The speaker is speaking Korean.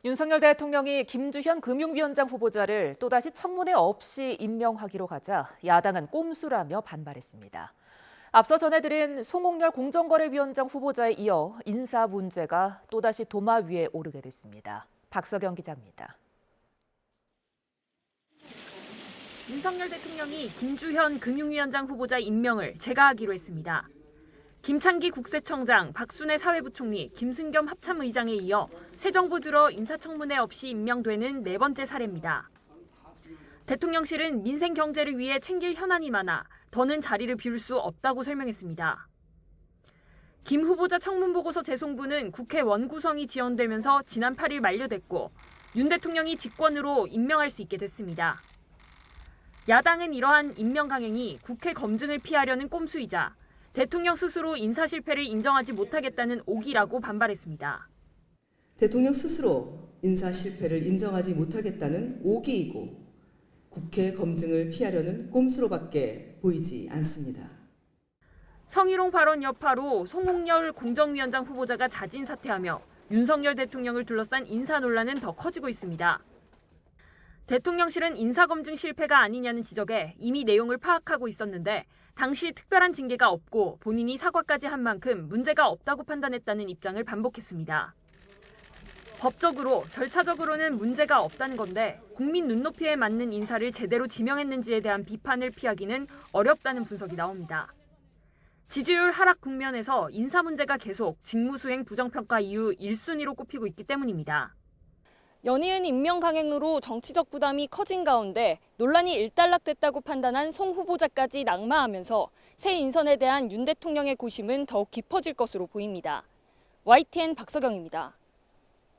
윤석열 대통령이 김주현 금융위원장 후보자를 또다시 청문회 없이 임명하기로 하자 야당은 꼼수라며 반발했습니다. 앞서 전해드린 송홍열 공정거래위원장 후보자에 이어 인사 문제가 또다시 도마 위에 오르게 됐습니다. 박서경 기자입니다. 윤석열 대통령이 김주현 금융위원장 후보자 임명을 제거하기로 했습니다. 김창기 국세청장, 박순애 사회부총리, 김승겸 합참의장에 이어 새 정부 들어 인사청문회 없이 임명되는 네 번째 사례입니다. 대통령실은 민생 경제를 위해 챙길 현안이 많아 더는 자리를 비울 수 없다고 설명했습니다. 김 후보자 청문보고서 재송부는 국회 원구성이 지연되면서 지난 8일 만료됐고 윤 대통령이 직권으로 임명할 수 있게 됐습니다. 야당은 이러한 임명 강행이 국회 검증을 피하려는 꼼수이자 대통령 스스로 인사 실패를 인정하지 못하겠다는 오기라고 반발했습니다. 대통령 스스로 인사 실패를 인정하지 못하겠다는 오기이고 국회 검증을 피하려는 꼼수로밖에 보이지 않습니다. 성희롱 발언 여파로 송홍열 공정위원장 후보자가 자진 사퇴하며 윤석열 대통령을 둘러싼 인사 논란은 더 커지고 있습니다. 대통령실은 인사검증 실패가 아니냐는 지적에 이미 내용을 파악하고 있었는데 당시 특별한 징계가 없고 본인이 사과까지 한 만큼 문제가 없다고 판단했다는 입장을 반복했습니다. 법적으로, 절차적으로는 문제가 없다는 건데 국민 눈높이에 맞는 인사를 제대로 지명했는지에 대한 비판을 피하기는 어렵다는 분석이 나옵니다. 지지율 하락 국면에서 인사 문제가 계속 직무수행 부정평가 이후 1순위로 꼽히고 있기 때문입니다. 연이은 임명 강행으로 정치적 부담이 커진 가운데 논란이 일단락됐다고 판단한 송 후보자까지 낙마하면서 새 인선에 대한 윤 대통령의 고심은 더욱 깊어질 것으로 보입니다. YTN 박서경입니다.